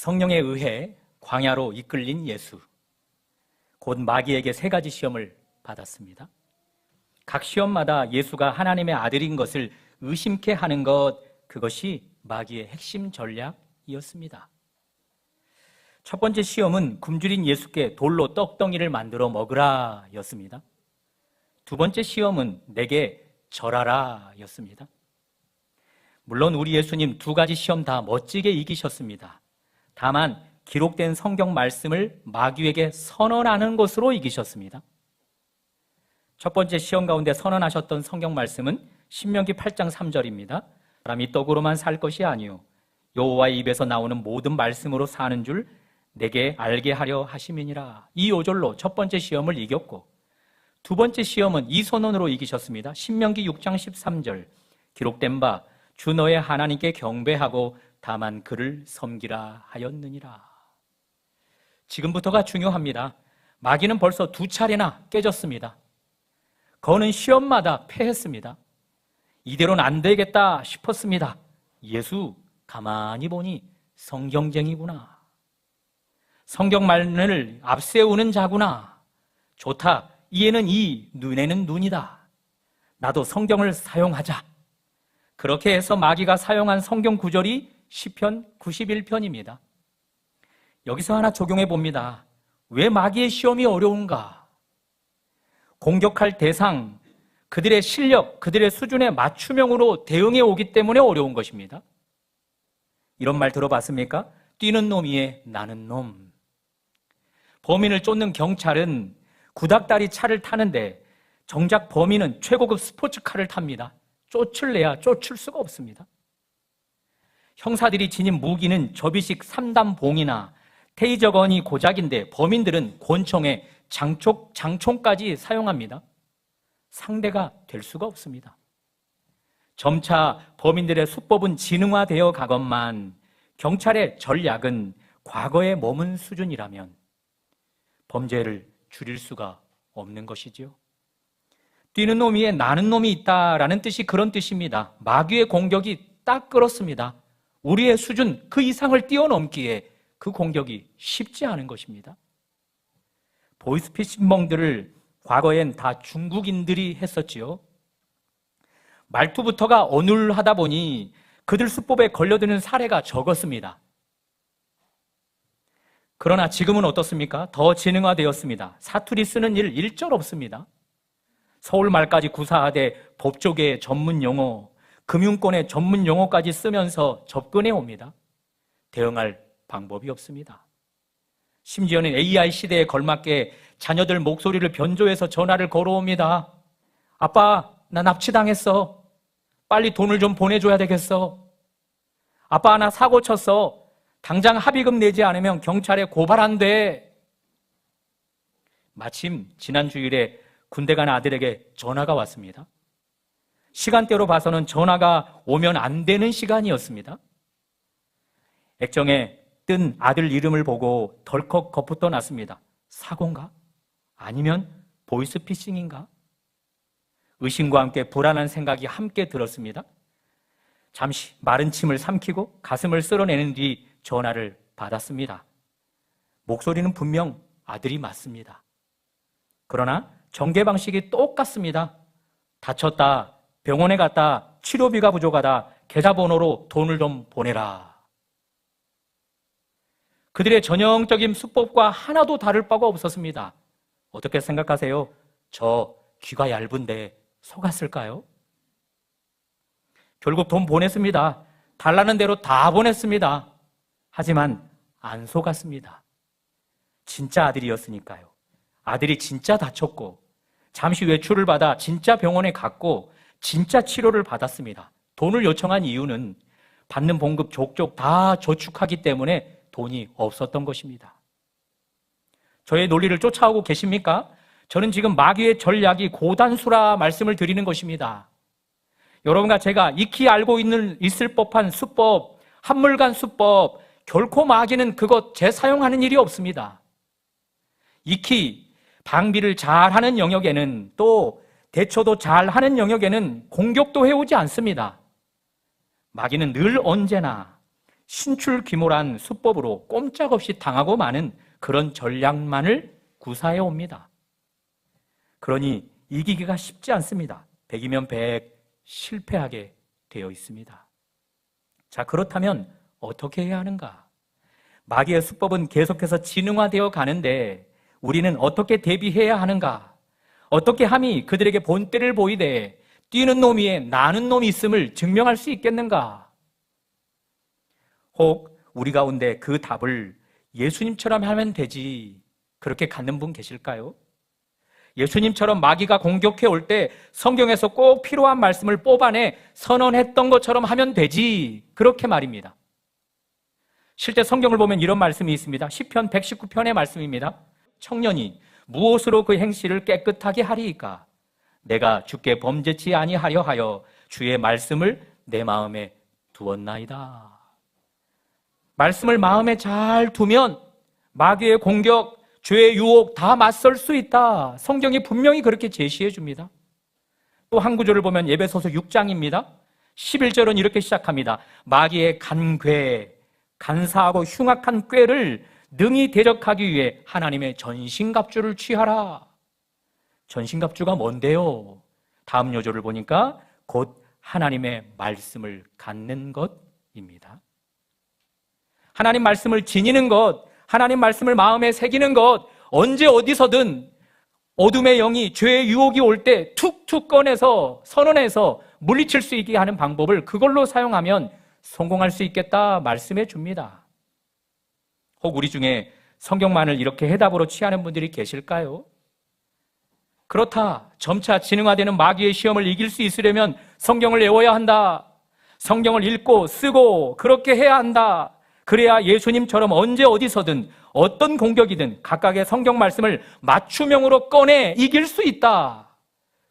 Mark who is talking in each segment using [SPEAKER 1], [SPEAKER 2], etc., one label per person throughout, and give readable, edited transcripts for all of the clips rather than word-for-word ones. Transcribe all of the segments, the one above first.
[SPEAKER 1] 성령에 의해 광야로 이끌린 예수, 곧 마귀에게 3가지 시험을 받았습니다. 각 시험마다 예수가 하나님의 아들인 것을 의심케 하는 것, 그것이 마귀의 핵심 전략이었습니다. 첫 번째 시험은 굶주린 예수께 돌로 떡덩이를 만들어 먹으라 였습니다. 두 번째 시험은 내게 절하라 였습니다. 물론 우리 예수님 2가지 시험 다 멋지게 이기셨습니다. 다만 기록된 성경 말씀을 마귀에게 선언하는 것으로 이기셨습니다. 첫 번째 시험 가운데 선언하셨던 성경 말씀은 신명기 8장 3절입니다. 사람이 떡으로만 살 것이 아니요 여호와의 입에서 나오는 모든 말씀으로 사는 줄 내게 알게 하려 하심이니라. 이 5절로 첫 번째 시험을 이겼고, 두 번째 시험은 이 선언으로 이기셨습니다. 신명기 6장 13절, 기록된 바 주 너의 하나님께 경배하고 다만 그를 섬기라 하였느니라. 지금부터가 중요합니다. 마귀는 벌써 2차례나 깨졌습니다. 그는 시험마다 패했습니다. 이대로는 안 되겠다 싶었습니다. 예수 가만히 보니 성경쟁이구나. 성경말을 앞세우는 자구나. 좋다. 이에는 이, 눈에는 눈이다. 나도 성경을 사용하자. 그렇게 해서 마귀가 사용한 성경 구절이 시편 91편입니다. 여기서 하나 적용해 봅니다. 왜 마귀의 시험이 어려운가? 공격할 대상, 그들의 실력, 그들의 수준에 맞춤형으로 대응해 오기 때문에 어려운 것입니다. 이런 말 들어봤습니까? 뛰는 놈 위에 나는 놈. 범인을 쫓는 경찰은 구닥다리 차를 타는데 정작 범인은 최고급 스포츠카를 탑니다. 쫓을래야 쫓을 수가 없습니다. 형사들이 지닌 무기는 접이식 3단 봉이나 테이저건이 고작인데 범인들은 권총에 장총까지 사용합니다. 상대가 될 수가 없습니다. 점차 범인들의 수법은 지능화되어 가건만 경찰의 전략은 과거에 머문 수준이라면 범죄를 줄일 수가 없는 것이죠. 뛰는 놈 위에 나는 놈이 있다라는 뜻이 그런 뜻입니다. 마귀의 공격이 딱 그렇습니다. 우리의 수준 그 이상을 뛰어넘기에 그 공격이 쉽지 않은 것입니다. 보이스피싱범들을 과거엔 다 중국인들이 했었지요. 말투부터가 어눌하다 보니 그들 수법에 걸려드는 사례가 적었습니다. 그러나 지금은 어떻습니까? 더 지능화되었습니다. 사투리 쓰는 일 일절 없습니다. 서울말까지 구사하되 법조계의 전문 용어, 금융권의 전문 용어까지 쓰면서 접근해 옵니다. 대응할 방법이 없습니다. 심지어는 AI 시대에 걸맞게 자녀들 목소리를 변조해서 전화를 걸어옵니다. 아빠, 나 납치당했어. 빨리 돈을 좀 보내줘야 되겠어. 아빠, 나 사고 쳤어. 당장 합의금 내지 않으면 경찰에 고발한대. 마침 지난 주일에 군대 간 아들에게 전화가 왔습니다. 시간대로 봐서는 전화가 오면 안 되는 시간이었습니다. 액정에 뜬 아들 이름을 보고 덜컥 겁부터 났습니다. 사고인가? 아니면 보이스피싱인가? 의심과 함께 불안한 생각이 함께 들었습니다. 잠시 마른 침을 삼키고 가슴을 쓸어내는 뒤 전화를 받았습니다. 목소리는 분명 아들이 맞습니다. 그러나 전개 방식이 똑같습니다. 다쳤다, 병원에 갔다, 치료비가 부족하다, 계좌번호로 돈을 좀 보내라. 그들의 전형적인 수법과 하나도 다를 바가 없었습니다. 어떻게 생각하세요? 저 귀가 얇은데 속았을까요? 결국 돈 보냈습니다. 달라는 대로 다 보냈습니다. 하지만 안 속았습니다. 진짜 아들이었으니까요. 아들이 진짜 다쳤고 잠시 외출을 받아 진짜 병원에 갔고 진짜 치료를 받았습니다. 돈을 요청한 이유는 받는 봉급 족족 다 저축하기 때문에 돈이 없었던 것입니다. 저의 논리를 쫓아오고 계십니까? 저는 지금 마귀의 전략이 고단수라 말씀을 드리는 것입니다. 여러분과 제가 익히 알고 있을 법한 수법, 한물간 수법, 결코 마귀는 그것 재사용하는 일이 없습니다. 익히 방비를 잘하는 영역에는, 또 대처도 잘하는 영역에는 공격도 해오지 않습니다. 마귀는 늘 언제나 신출귀몰한 수법으로 꼼짝없이 당하고 마는 그런 전략만을 구사해 옵니다. 그러니 이기기가 쉽지 않습니다. 100이면 100 실패하게 되어 있습니다. 자, 그렇다면 어떻게 해야 하는가? 마귀의 수법은 계속해서 진흥화되어 가는데 우리는 어떻게 대비해야 하는가? 어떻게 함이 그들에게 본때를 보이되 뛰는 놈 위에 나는 놈이 있음을 증명할 수 있겠는가? 혹 우리 가운데 그 답을 예수님처럼 하면 되지, 그렇게 갖는 분 계실까요? 예수님처럼 마귀가 공격해 올 때 성경에서 꼭 필요한 말씀을 뽑아내 선언했던 것처럼 하면 되지, 그렇게 말입니다. 실제 성경을 보면 이런 말씀이 있습니다. 시편 119편의 말씀입니다. 청년이 무엇으로 그 행실을 깨끗하게 하리이까? 내가 주께 범죄치 아니하려 하여 주의 말씀을 내 마음에 두었나이다. 말씀을 마음에 잘 두면 마귀의 공격, 죄의 유혹 다 맞설 수 있다. 성경이 분명히 그렇게 제시해 줍니다. 또 한 구절을 보면 에베소서 6장입니다. 11절은 이렇게 시작합니다. 마귀의 간괴, 간사하고 흉악한 꾀를 능히 대적하기 위해 하나님의 전신갑주를 취하라. 전신갑주가 뭔데요? 다음 요절을 보니까 곧 하나님의 말씀을 갖는 것입니다. 하나님 말씀을 지니는 것, 하나님 말씀을 마음에 새기는 것, 언제 어디서든 어둠의 영이, 죄의 유혹이 올 때 툭툭 꺼내서 선언해서 물리칠 수 있게 하는 방법을 그걸로 사용하면 성공할 수 있겠다 말씀해 줍니다. 혹 우리 중에 성경만을 이렇게 해답으로 취하는 분들이 계실까요? 그렇다, 점차 진흥화되는 마귀의 시험을 이길 수 있으려면 성경을 외워야 한다. 성경을 읽고 쓰고 그렇게 해야 한다. 그래야 예수님처럼 언제 어디서든 어떤 공격이든 각각의 성경 말씀을 맞춤형으로 꺼내 이길 수 있다.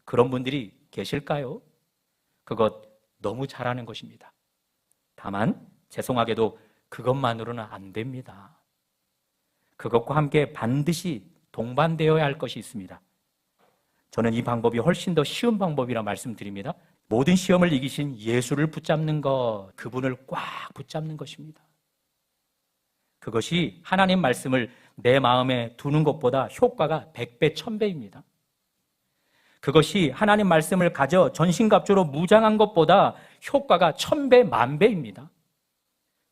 [SPEAKER 1] 그런 분들이 계실까요? 그것 너무 잘하는 것입니다. 다만 죄송하게도 그것만으로는 안 됩니다. 그것과 함께 반드시 동반되어야 할 것이 있습니다. 저는 이 방법이 훨씬 더 쉬운 방법이라 말씀드립니다. 모든 시험을 이기신 예수를 붙잡는 것, 그분을 꽉 붙잡는 것입니다. 그것이 하나님 말씀을 내 마음에 두는 것보다 효과가 100배, 1000배입니다. 그것이 하나님 말씀을 가져 전신갑주로 무장한 것보다 효과가 1000배, 10,000배입니다.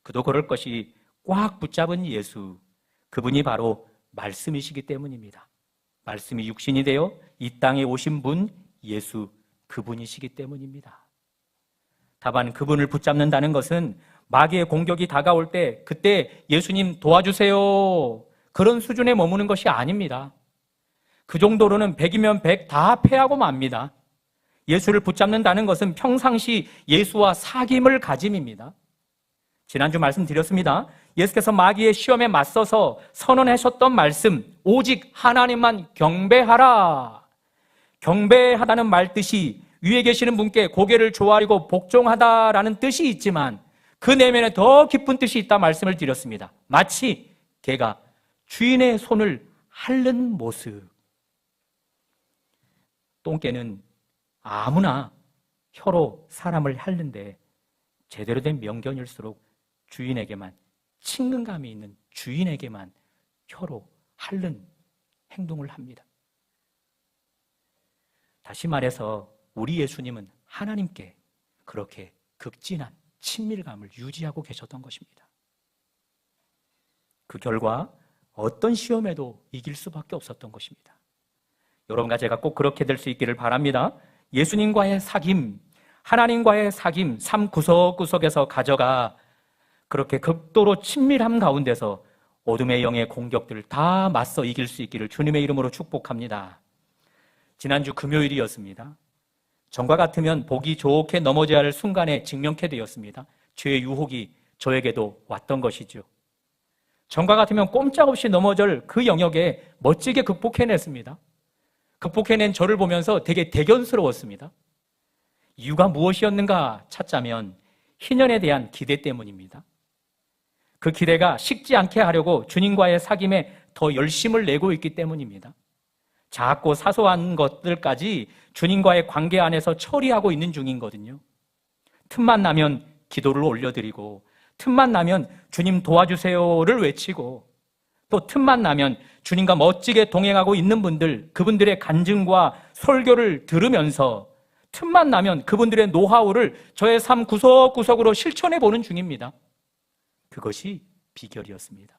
[SPEAKER 1] 그도 그럴 것이 꽉 붙잡은 예수, 그분이 바로 말씀이시기 때문입니다. 말씀이 육신이 되어 이 땅에 오신 분 예수, 그분이시기 때문입니다. 다만 그분을 붙잡는다는 것은 마귀의 공격이 다가올 때 그때 예수님 도와주세요, 그런 수준에 머무는 것이 아닙니다. 그 정도로는 100이면 100 다 패하고 맙니다. 예수를 붙잡는다는 것은 평상시 예수와 사귐을 가짐입니다. 지난주 말씀드렸습니다. 예수께서 마귀의 시험에 맞서서 선언하셨던 말씀, 오직 하나님만 경배하라. 경배하다는 말 뜻이 위에 계시는 분께 고개를 조아리고 복종하다라는 뜻이 있지만 그 내면에 더 깊은 뜻이 있다 말씀을 드렸습니다. 마치 개가 주인의 손을 핥는 모습. 똥개는 아무나 혀로 사람을 핥는데 제대로 된 명견일수록 주인에게만, 친근감이 있는 주인에게만 혀로 핥는 행동을 합니다. 다시 말해서 우리 예수님은 하나님께 그렇게 극진한 친밀감을 유지하고 계셨던 것입니다. 그 결과 어떤 시험에도 이길 수밖에 없었던 것입니다. 여러분과 제가 꼭 그렇게 될 수 있기를 바랍니다. 예수님과의 사귐, 하나님과의 사귐, 삶 구석구석에서 가져가 그렇게 극도로 친밀함 가운데서 어둠의 영의 공격들을 다 맞서 이길 수 있기를 주님의 이름으로 축복합니다. 지난주 금요일이었습니다. 전과 같으면 보기 좋게 넘어져야 할 순간에 직면케 되었습니다. 죄의 유혹이 저에게도 왔던 것이죠. 전과 같으면 꼼짝없이 넘어질 그 영역에 멋지게 극복해냈습니다. 극복해낸 저를 보면서 되게 대견스러웠습니다. 이유가 무엇이었는가 찾자면 희년에 대한 기대 때문입니다. 그 기대가 식지 않게 하려고 주님과의 사귐에 더 열심을 내고 있기 때문입니다. 작고 사소한 것들까지 주님과의 관계 안에서 처리하고 있는 중이거든요. 틈만 나면 기도를 올려드리고 틈만 나면 주님 도와주세요를 외치고, 또 틈만 나면 주님과 멋지게 동행하고 있는 분들, 그분들의 간증과 설교를 들으면서 틈만 나면 그분들의 노하우를 저의 삶 구석구석으로 실천해 보는 중입니다. 그것이 비결이었습니다.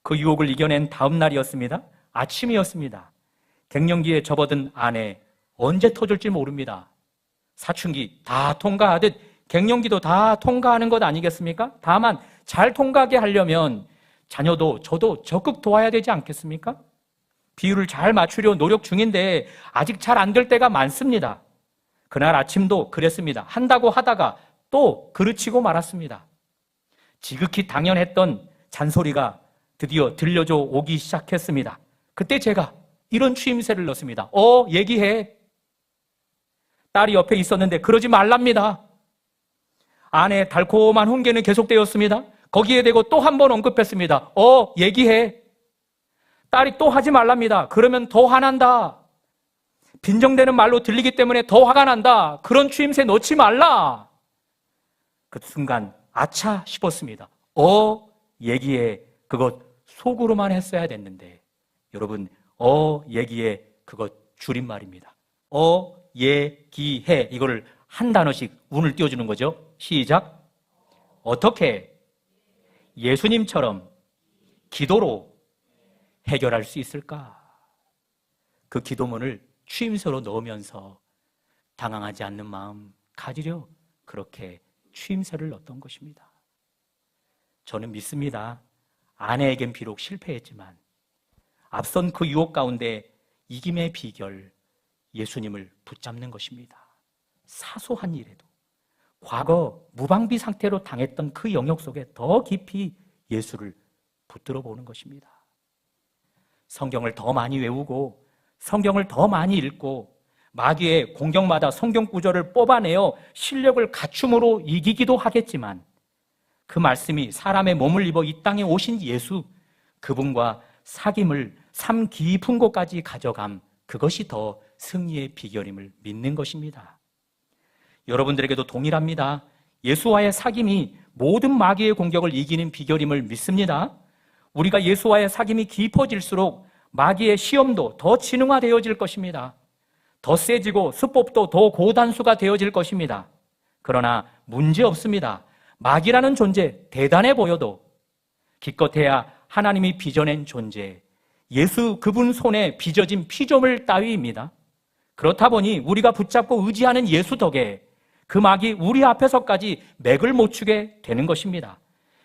[SPEAKER 1] 그 유혹을 이겨낸 다음 날이었습니다. 아침이었습니다. 갱년기에 접어든 아내, 언제 터질지 모릅니다. 사춘기 다 통과하듯 갱년기도 다 통과하는 것 아니겠습니까? 다만 잘 통과하게 하려면 자녀도 저도 적극 도와야 되지 않겠습니까? 비율을 잘 맞추려 노력 중인데 아직 잘 안 될 때가 많습니다. 그날 아침도 그랬습니다. 한다고 하다가 또 그르치고 말았습니다. 지극히 당연했던 잔소리가 드디어 들려져 오기 시작했습니다. 그때 제가 이런 추임새를 넣습니다. 얘기해. 딸이 옆에 있었는데 그러지 말랍니다. 아내의 달콤한 훈계는 계속되었습니다. 거기에 대고 또 한 번 언급했습니다. 얘기해. 딸이 또 하지 말랍니다. 그러면 더 화난다. 빈정대는 말로 들리기 때문에 더 화가 난다. 그런 추임새 넣지 말라. 그 순간 아차 싶었습니다. 얘기해. 그것 속으로만 했어야 됐는데. 여러분, 얘기해. 그것 줄임말입니다. 얘기해. 이거를 한 단어씩 운을 띄워주는 거죠. 시작. 어떻게 예수님처럼 기도로 해결할 수 있을까? 그 기도문을 추임새로 넣으면서 당황하지 않는 마음 가지려 그렇게 추임새를 넣었던 것입니다. 저는 믿습니다. 아내에겐 비록 실패했지만 앞선 그 유혹 가운데 이김의 비결, 예수님을 붙잡는 것입니다. 사소한 일에도 과거 무방비 상태로 당했던 그 영역 속에 더 깊이 예수를 붙들어 보는 것입니다. 성경을 더 많이 외우고 성경을 더 많이 읽고 마귀의 공격마다 성경 구절을 뽑아내어 실력을 갖춤으로 이기기도 하겠지만 그 말씀이 사람의 몸을 입어 이 땅에 오신 예수, 그분과 사귐을 삶 깊은 곳까지 가져감, 그것이 더 승리의 비결임을 믿는 것입니다. 여러분들에게도 동일합니다. 예수와의 사귐이 모든 마귀의 공격을 이기는 비결임을 믿습니다. 우리가 예수와의 사귐이 깊어질수록 마귀의 시험도 더 지능화되어질 것입니다. 더 세지고 수법도 더 고단수가 되어질 것입니다. 그러나 문제 없습니다. 마귀라는 존재 대단해 보여도 기껏해야 하나님이 빚어낸 존재, 예수 그분 손에 빚어진 피조물 따위입니다. 그렇다 보니 우리가 붙잡고 의지하는 예수 덕에 그 마귀 우리 앞에서까지 맥을 못 추게 되는 것입니다.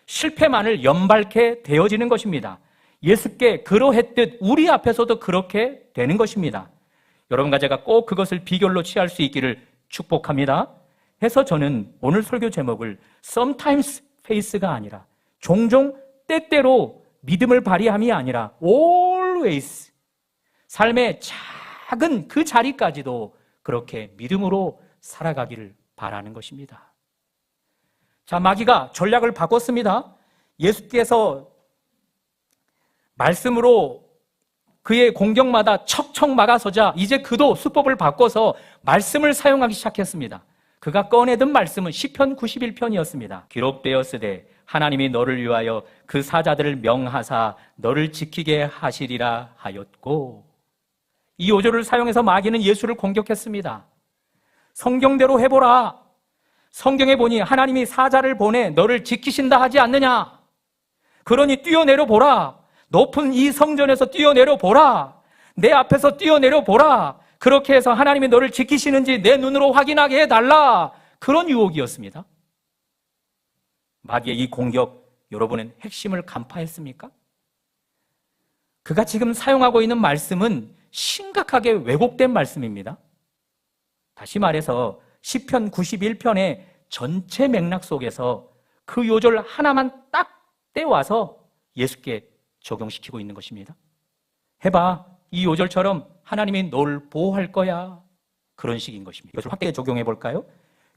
[SPEAKER 1] 실패만을 연발케 되어지는 것입니다. 예수께 그러했듯 우리 앞에서도 그렇게 되는 것입니다. 여러분과 제가 꼭 그것을 비결로 취할 수 있기를 축복합니다. 해서 저는 오늘 설교 제목을 Sometimes face가 아니라 종종 때때로 믿음을 발휘함이 아니라 always 삶의 작은 그 자리까지도 그렇게 믿음으로 살아가기를 바라는 것입니다. 자, 마귀가 전략을 바꿨습니다. 예수께서 말씀으로 그의 공격마다 척척 막아서자 이제 그도 수법을 바꿔서 말씀을 사용하기 시작했습니다. 그가 꺼내든 말씀은 시편 91편이었습니다. 기록되었으되 하나님이 너를 위하여 그 사자들을 명하사 너를 지키게 하시리라 하였고, 이 5조를 사용해서 마귀는 예수를 공격했습니다. 성경대로 해보라. 성경에 보니 하나님이 사자를 보내 너를 지키신다 하지 않느냐. 그러니 뛰어내려 보라. 높은 이 성전에서 뛰어내려 보라. 내 앞에서 뛰어내려 보라. 그렇게 해서 하나님이 너를 지키시는지 내 눈으로 확인하게 해달라. 그런 유혹이었습니다. 마귀의 이 공격, 여러분은 핵심을 간파했습니까? 그가 지금 사용하고 있는 말씀은 심각하게 왜곡된 말씀입니다. 다시 말해서 시편 91편의 전체 맥락 속에서 그 요절 하나만 딱 떼와서 예수께 적용시키고 있는 것입니다. 해봐. 이 요절처럼 하나님이 널 보호할 거야. 그런 식인 것입니다. 이것을 확대해 적용해 볼까요?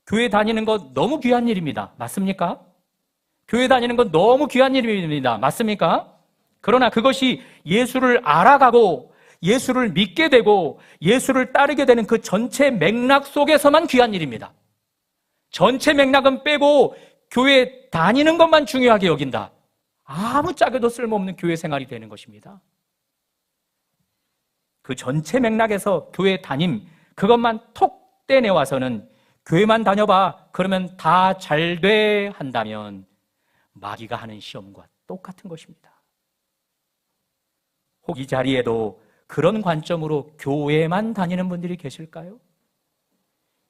[SPEAKER 1] 교회 다니는 것 너무 귀한 일입니다. 맞습니까? 교회 다니는 건 너무 귀한 일입니다. 맞습니까? 그러나 그것이 예수를 알아가고 예수를 믿게 되고 예수를 따르게 되는 그 전체 맥락 속에서만 귀한 일입니다. 전체 맥락은 빼고 교회 다니는 것만 중요하게 여긴다. 아무짝에도 쓸모없는 교회 생활이 되는 것입니다. 그 전체 맥락에서 교회 다님, 그것만 톡 떼내와서는 교회만 다녀봐, 그러면 다 잘 돼 한다면 마귀가 하는 시험과 똑같은 것입니다. 혹 이 자리에도 그런 관점으로 교회만 다니는 분들이 계실까요?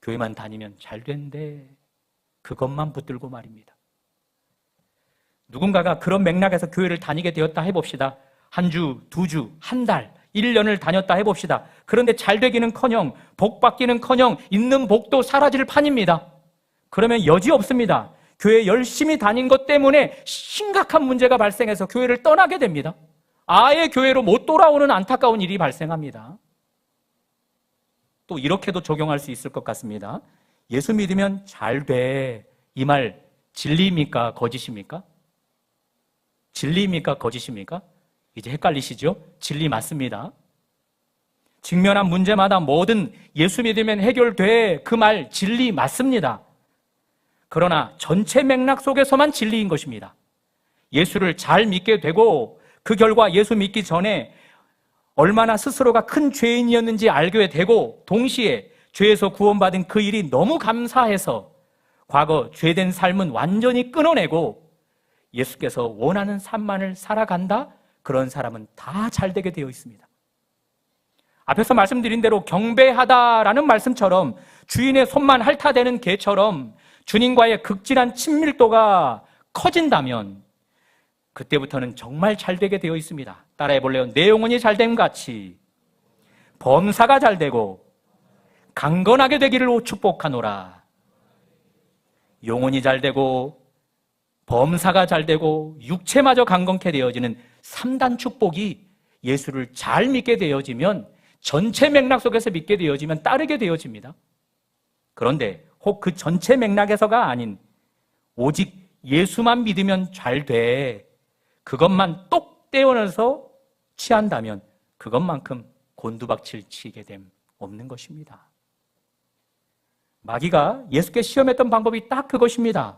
[SPEAKER 1] 교회만 다니면 잘 된대, 그것만 붙들고 말입니다. 누군가가 그런 맥락에서 교회를 다니게 되었다 해봅시다. 한 주, 두 주, 한 달, 1년을 다녔다 해봅시다. 그런데 잘 되기는커녕, 복 받기는커녕 있는 복도 사라질 판입니다. 그러면 여지 없습니다. 교회 열심히 다닌 것 때문에 심각한 문제가 발생해서 교회를 떠나게 됩니다. 아예 교회로 못 돌아오는 안타까운 일이 발생합니다. 또 이렇게도 적용할 수 있을 것 같습니다. 예수 믿으면 잘 돼. 이 말 진리입니까? 거짓입니까? 진리입니까? 거짓입니까? 이제 헷갈리시죠? 진리 맞습니다. 직면한 문제마다 뭐든 예수 믿으면 해결돼. 그 말 진리 맞습니다. 그러나 전체 맥락 속에서만 진리인 것입니다. 예수를 잘 믿게 되고 그 결과 예수 믿기 전에 얼마나 스스로가 큰 죄인이었는지 알게 되고 동시에 죄에서 구원받은 그 일이 너무 감사해서 과거 죄된 삶은 완전히 끊어내고 예수께서 원하는 삶만을 살아간다? 그런 사람은 다 잘되게 되어 있습니다. 앞에서 말씀드린 대로 경배하다라는 말씀처럼 주인의 손만 핥아대는 개처럼 주님과의 극진한 친밀도가 커진다면 그때부터는 정말 잘되게 되어 있습니다. 따라해 볼래요? 내 영혼이 잘됨 같이 범사가 잘되고 강건하게 되기를 축복하노라. 영혼이 잘되고 범사가 잘되고 육체마저 강건케 되어지는 3단 축복이 예수를 잘 믿게 되어지면 전체 맥락 속에서 믿게 되어지면 따르게 되어집니다. 그런데 혹 그 전체 맥락에서가 아닌 오직 예수만 믿으면 잘 돼. 그것만 똑 떼어내서 취한다면 그것만큼 곤두박질 치게 됨 없는 것입니다. 마귀가 예수께 시험했던 방법이 딱 그것입니다.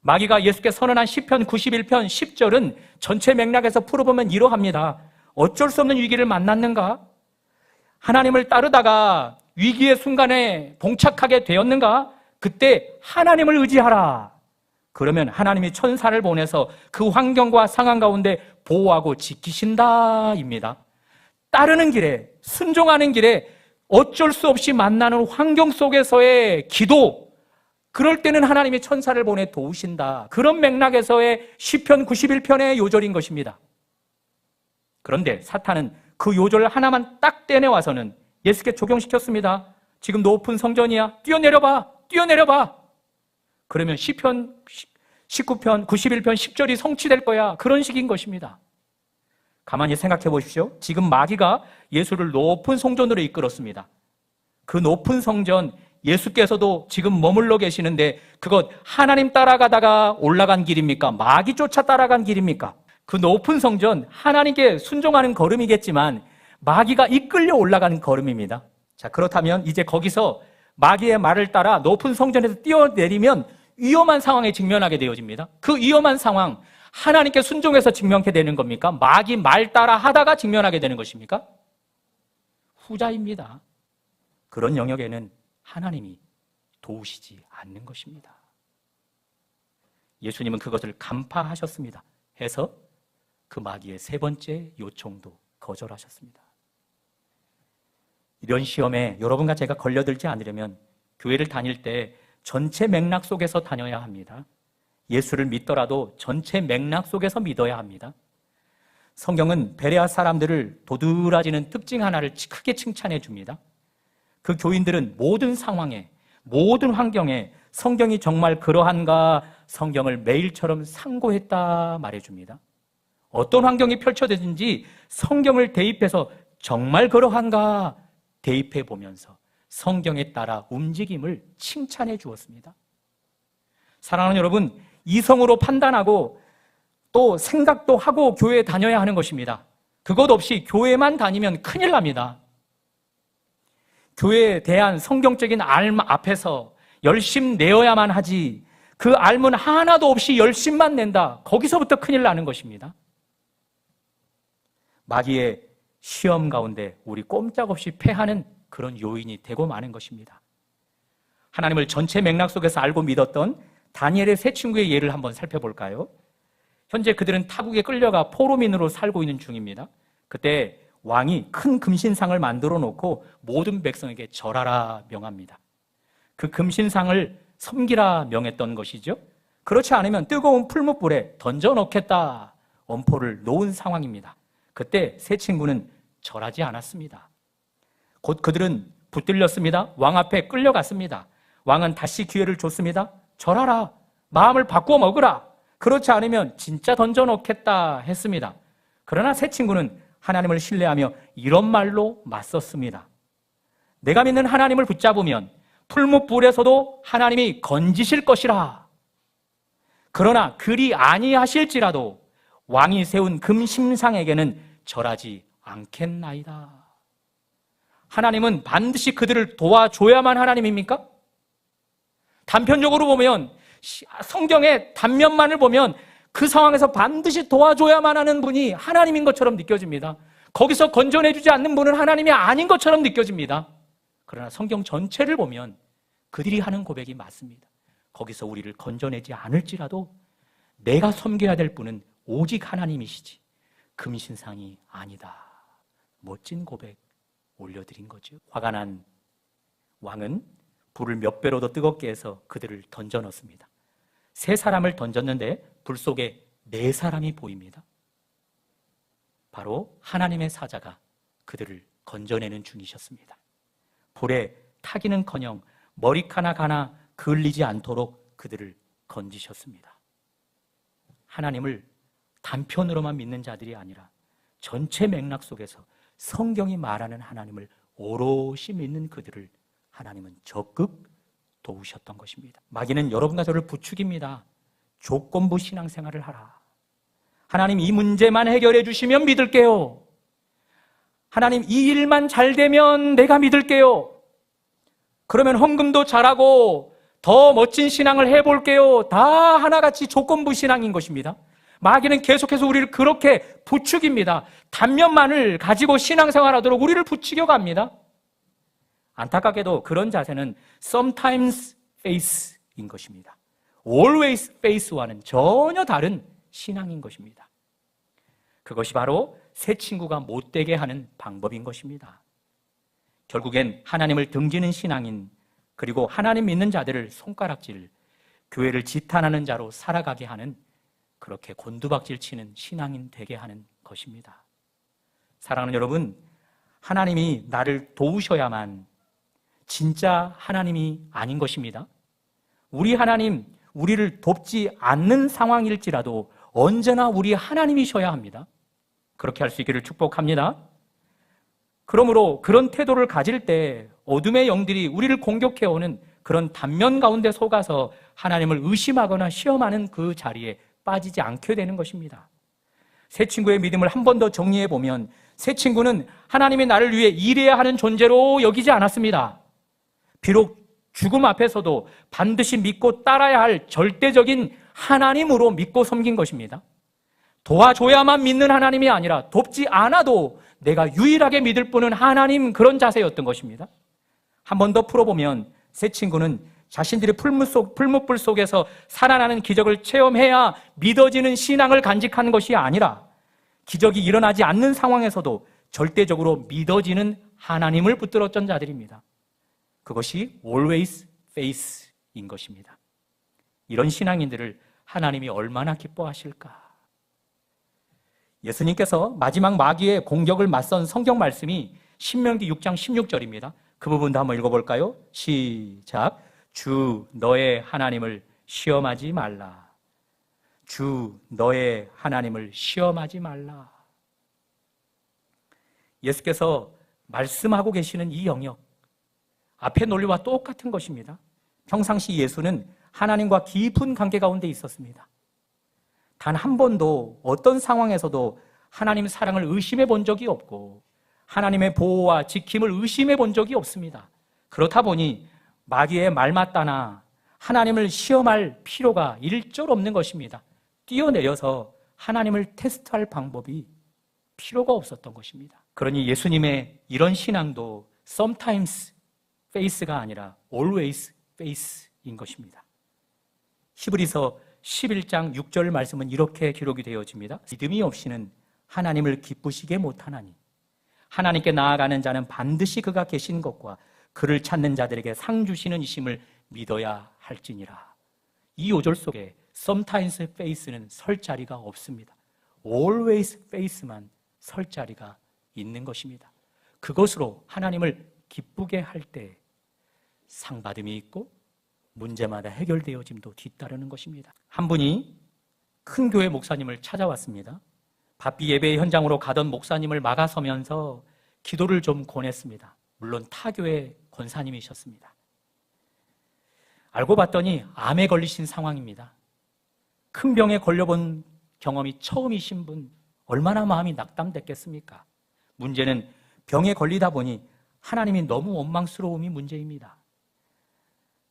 [SPEAKER 1] 마귀가 예수께 선언한 시편 91편 10절은 전체 맥락에서 풀어보면 이러합니다. 어쩔 수 없는 위기를 만났는가? 하나님을 따르다가 위기의 순간에 봉착하게 되었는가? 그때 하나님을 의지하라. 그러면 하나님이 천사를 보내서 그 환경과 상황 가운데 보호하고 지키신다입니다. 따르는 길에, 순종하는 길에 어쩔 수 없이 만나는 환경 속에서의 기도, 그럴 때는 하나님이 천사를 보내 도우신다. 그런 맥락에서의 시편 91편의 요절인 것입니다. 그런데 사탄은 그 요절 하나만 딱 떼내와서는 예수께 적용시켰습니다. 지금 높은 성전이야. 뛰어내려봐. 뛰어내려봐. 그러면 시편 19편, 91편 10절이 성취될 거야. 그런 식인 것입니다. 가만히 생각해 보십시오. 지금 마귀가 예수를 높은 성전으로 이끌었습니다. 그 높은 성전, 예수께서도 지금 머물러 계시는데 그것 하나님 따라가다가 올라간 길입니까? 마귀 쫓아 따라간 길입니까? 그 높은 성전, 하나님께 순종하는 걸음이겠지만 마귀가 이끌려 올라가는 걸음입니다. 자, 그렇다면 이제 거기서 마귀의 말을 따라 높은 성전에서 뛰어내리면 위험한 상황에 직면하게 되어집니다. 그 위험한 상황, 하나님께 순종해서 직면하게 되는 겁니까? 마귀 말 따라 하다가 직면하게 되는 것입니까? 후자입니다. 그런 영역에는 하나님이 도우시지 않는 것입니다. 예수님은 그것을 간파하셨습니다. 해서 그 마귀의 세 번째 요청도 거절하셨습니다. 이런 시험에 여러분과 제가 걸려들지 않으려면 교회를 다닐 때 전체 맥락 속에서 다녀야 합니다. 예수를 믿더라도 전체 맥락 속에서 믿어야 합니다. 성경은 베레아 사람들을 도드라지는 특징 하나를 크게 칭찬해 줍니다. 그 교인들은 모든 상황에, 모든 환경에 성경이 정말 그러한가 성경을 매일처럼 상고했다 말해줍니다. 어떤 환경이 펼쳐지든지 성경을 대입해서 정말 그러한가 대입해 보면서 성경에 따라 움직임을 칭찬해 주었습니다. 사랑하는 여러분, 이성으로 판단하고 또 생각도 하고 교회에 다녀야 하는 것입니다. 그것 없이 교회만 다니면 큰일 납니다. 교회에 대한 성경적인 알 앞에서 열심 내어야만 하지 그 알문 하나도 없이 열심만 낸다. 거기서부터 큰일 나는 것입니다. 마귀의 시험 가운데 우리 꼼짝없이 패하는 그런 요인이 되고 마는 것입니다. 하나님을 전체 맥락 속에서 알고 믿었던 다니엘의 세 친구의 예를 한번 살펴볼까요? 현재 그들은 타국에 끌려가 포로민으로 살고 있는 중입니다. 그때 왕이 큰 금신상을 만들어 놓고 모든 백성에게 절하라 명합니다. 그 금신상을 섬기라 명했던 것이죠. 그렇지 않으면 뜨거운 풀무불에 던져 넣겠다 엄포를 놓은 상황입니다. 그때 세 친구는 절하지 않았습니다. 곧 그들은 붙들렸습니다. 왕 앞에 끌려갔습니다. 왕은 다시 기회를 줬습니다. 절하라. 마음을 바꾸어 먹으라. 그렇지 않으면 진짜 던져 넣겠다 했습니다. 그러나 세 친구는 하나님을 신뢰하며 이런 말로 맞섰습니다. 내가 믿는 하나님을 붙잡으면 풀무불에서도 하나님이 건지실 것이라. 그러나 그리 아니하실지라도 왕이 세운 금신상에게는 절하지 않겠나이다. 하나님은 반드시 그들을 도와줘야만 하나님입니까? 단편적으로 보면 성경의 단면만을 보면 그 상황에서 반드시 도와줘야만 하는 분이 하나님인 것처럼 느껴집니다. 거기서 건져내주지 않는 분은 하나님이 아닌 것처럼 느껴집니다. 그러나 성경 전체를 보면 그들이 하는 고백이 맞습니다. 거기서 우리를 건져내지 않을지라도 내가 섬겨야 될 분은 오직 하나님이시지 금신상이 아니다. 멋진 고백 올려드린 거죠. 화가 난 왕은 불을 몇 배로 더 뜨겁게 해서 그들을 던져 넣습니다. 세 사람을 던졌는데 불 속에 네 사람이 보입니다. 바로 하나님의 사자가 그들을 건져내는 중이셨습니다. 불에 타기는커녕 머리카락 하나 그을리지 않도록 그들을 건지셨습니다. 하나님을 단편으로만 믿는 자들이 아니라 전체 맥락 속에서 성경이 말하는 하나님을 오롯이 믿는 그들을 하나님은 적극 도우셨던 것입니다. 마귀는 여러분과 저를 부추깁니다. 조건부 신앙생활을 하라. 하나님 이 문제만 해결해 주시면 믿을게요. 하나님 이 일만 잘 되면 내가 믿을게요. 그러면 헌금도 잘하고 더 멋진 신앙을 해볼게요. 다 하나같이 조건부 신앙인 것입니다. 마귀는 계속해서 우리를 그렇게 부추깁니다. 단면만을 가지고 신앙생활하도록 우리를 부추겨 갑니다. 안타깝게도 그런 자세는 sometimes faith인 것입니다. always faith와는 전혀 다른 신앙인 것입니다. 그것이 바로 새 친구가 못되게 하는 방법인 것입니다. 결국엔 하나님을 등지는 신앙인, 그리고 하나님 믿는 자들을 손가락질, 교회를 지탄하는 자로 살아가게 하는, 그렇게 곤두박질 치는 신앙인 되게 하는 것입니다. 사랑하는 여러분, 하나님이 나를 도우셔야만 진짜 하나님이 아닌 것입니다. 우리 하나님, 우리를 돕지 않는 상황일지라도 언제나 우리 하나님이셔야 합니다. 그렇게 할 수 있기를 축복합니다. 그러므로 그런 태도를 가질 때 어둠의 영들이 우리를 공격해오는 그런 단면 가운데 속아서 하나님을 의심하거나 시험하는 그 자리에 빠지지 않게 되는 것입니다. 새 친구의 믿음을 한 번 더 정리해 보면 새 친구는 하나님이 나를 위해 일해야 하는 존재로 여기지 않았습니다. 비록 죽음 앞에서도 반드시 믿고 따라야 할 절대적인 하나님으로 믿고 섬긴 것입니다. 도와줘야만 믿는 하나님이 아니라 돕지 않아도 내가 유일하게 믿을 분은 하나님, 그런 자세였던 것입니다. 한 번 더 풀어보면 새 친구는 자신들이 풀무불 속에서 살아나는 기적을 체험해야 믿어지는 신앙을 간직하는 것이 아니라 기적이 일어나지 않는 상황에서도 절대적으로 믿어지는 하나님을 붙들었던 자들입니다. 그것이 always faith인 것입니다. 이런 신앙인들을 하나님이 얼마나 기뻐하실까? 예수님께서 마지막 마귀의 공격을 맞선 성경 말씀이 신명기 6장 16절입니다. 그 부분도 한번 읽어볼까요? 시작. 주 너의 하나님을 시험하지 말라. 주 너의 하나님을 시험하지 말라. 예수께서 말씀하고 계시는 이 영역, 앞의 논리와 똑같은 것입니다. 평상시 예수는 하나님과 깊은 관계 가운데 있었습니다. 단 한 번도 어떤 상황에서도 하나님 사랑을 의심해 본 적이 없고 하나님의 보호와 지킴을 의심해 본 적이 없습니다. 그렇다 보니 마귀의 말 맞다나 하나님을 시험할 필요가 일절 없는 것입니다. 뛰어내려서 하나님을 테스트할 방법이 필요가 없었던 것입니다. 그러니 예수님의 이런 신앙도 sometimes face가 아니라 always face인 것입니다. 히브리서 11장 6절 말씀은 이렇게 기록이 되어집니다. 믿음이 없이는 하나님을 기쁘시게 못하나니 하나님께 나아가는 자는 반드시 그가 계신 것과 그를 찾는 자들에게 상 주시는 이심을 믿어야 할지니라. 이 5절 속에 sometimes face는 설 자리가 없습니다. always face만 설 자리가 있는 것입니다. 그것으로 하나님을 기쁘게 할 때 상받음이 있고 문제마다 해결되어짐도 뒤따르는 것입니다. 한 분이 큰 교회 목사님을 찾아왔습니다. 바삐 예배 현장으로 가던 목사님을 막아서면서 기도를 좀 권했습니다. 물론 타교의 권사님이셨습니다. 알고 봤더니 암에 걸리신 상황입니다. 큰 병에 걸려본 경험이 처음이신 분, 얼마나 마음이 낙담됐겠습니까? 문제는 병에 걸리다 보니 하나님이 너무 원망스러움이 문제입니다.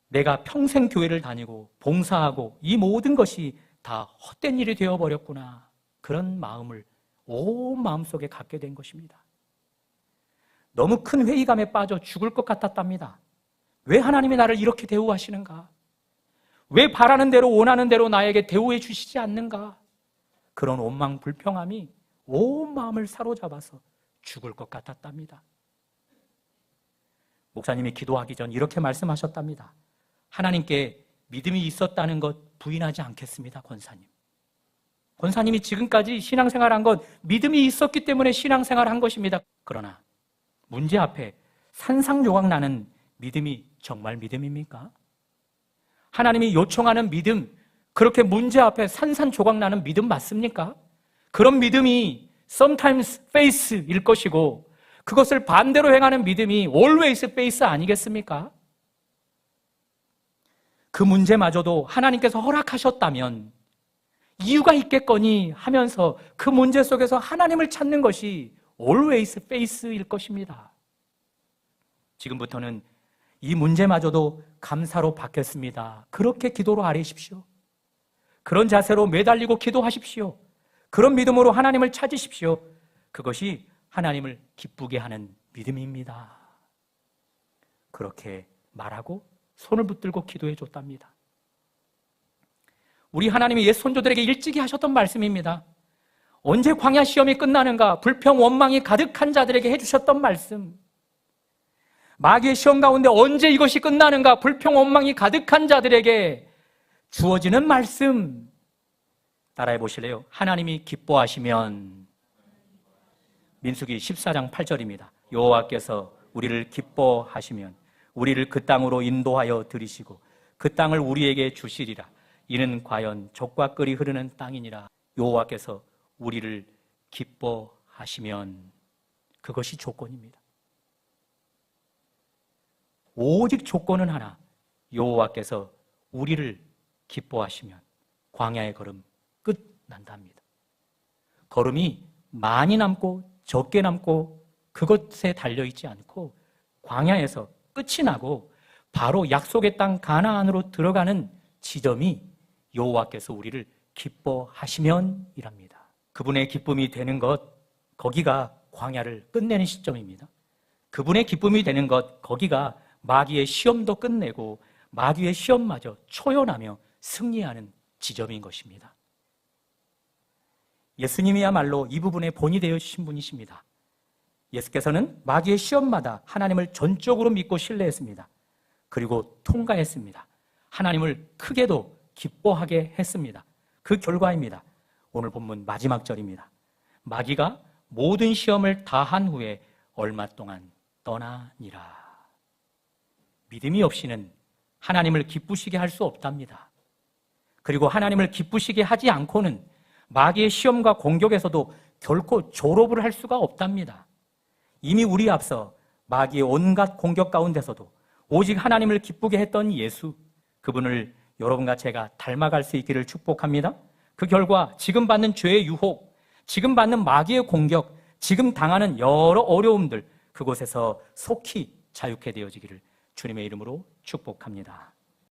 [SPEAKER 1] 내가 평생 교회를 다니고 봉사하고 이 모든 것이 다 헛된 일이 되어버렸구나. 그런 마음을 온 마음속에 갖게 된 것입니다. 너무 큰 회의감에 빠져 죽을 것 같았답니다. 왜 하나님이 나를 이렇게 대우하시는가? 왜 바라는 대로 원하는 대로 나에게 대우해 주시지 않는가? 그런 원망 불평함이 온 마음을 사로잡아서 죽을 것 같았답니다. 목사님이 기도하기 전 이렇게 말씀하셨답니다. 하나님께 믿음이 있었다는 것 부인하지 않겠습니다, 권사님. 권사님이 지금까지 신앙생활한 것 믿음이 있었기 때문에 신앙생활한 것입니다. 그러나 문제 앞에 산상조각 나는 믿음이 정말 믿음입니까? 하나님이 요청하는 믿음, 그렇게 문제 앞에 산산조각 나는 믿음 맞습니까? 그런 믿음이 sometimes face일 것이고 그것을 반대로 행하는 믿음이 always face 아니겠습니까? 그 문제마저도 하나님께서 허락하셨다면 이유가 있겠거니 하면서 그 문제 속에서 하나님을 찾는 것이 always face일 것입니다. 지금부터는 이 문제마저도 감사로 받겠습니다. 그렇게 기도로 아뢰십시오. 그런 자세로 매달리고 기도하십시오. 그런 믿음으로 하나님을 찾으십시오. 그것이 하나님을 기쁘게 하는 믿음입니다. 그렇게 말하고 손을 붙들고 기도해 줬답니다. 우리 하나님이 옛 손조들에게 일찍이 하셨던 말씀입니다. 언제 광야 시험이 끝나는가? 불평 원망이 가득한 자들에게 해주셨던 말씀. 마귀의 시험 가운데 언제 이것이 끝나는가? 불평 원망이 가득한 자들에게 주어지는 말씀. 따라해 보실래요? 하나님이 기뻐하시면, 민수기 14장 8절입니다. 여호와께서 우리를 기뻐하시면 우리를 그 땅으로 인도하여 들이시고 그 땅을 우리에게 주시리라. 이는 과연 족과 꿀이 흐르는 땅이니라. 여호와께서 우리를 기뻐하시면, 그것이 조건입니다. 오직 조건은 하나, 여호와께서 우리를 기뻐하시면 광야의 걸음 끝난답니다. 걸음이 많이 남고 적게 남고 그것에 달려있지 않고 광야에서 끝이 나고 바로 약속의 땅 가나안으로 들어가는 지점이 여호와께서 우리를 기뻐하시면이랍니다. 그분의 기쁨이 되는 것, 거기가 광야를 끝내는 시점입니다. 그분의 기쁨이 되는 것, 거기가 마귀의 시험도 끝내고 마귀의 시험마저 초연하며 승리하는 지점인 것입니다. 예수님이야말로 이 부분에 본이 되어주신 분이십니다. 예수께서는 마귀의 시험마다 하나님을 전적으로 믿고 신뢰했습니다. 그리고 통과했습니다. 하나님을 크게도 기뻐하게 했습니다. 그 결과입니다. 오늘 본문 마지막 절입니다. 마귀가 모든 시험을 다 한 후에 얼마 동안 떠나니라. 믿음이 없이는 하나님을 기쁘시게 할 수 없답니다. 그리고 하나님을 기쁘시게 하지 않고는 마귀의 시험과 공격에서도 결코 졸업을 할 수가 없답니다. 이미 우리에 앞서 마귀의 온갖 공격 가운데서도 오직 하나님을 기쁘게 했던 예수, 그분을 여러분과 제가 닮아갈 수 있기를 축복합니다. 그 결과 지금 받는 죄의 유혹, 지금 받는 마귀의 공격, 지금 당하는 여러 어려움들, 그곳에서 속히 자유케 되어지기를 주님의 이름으로 축복합니다.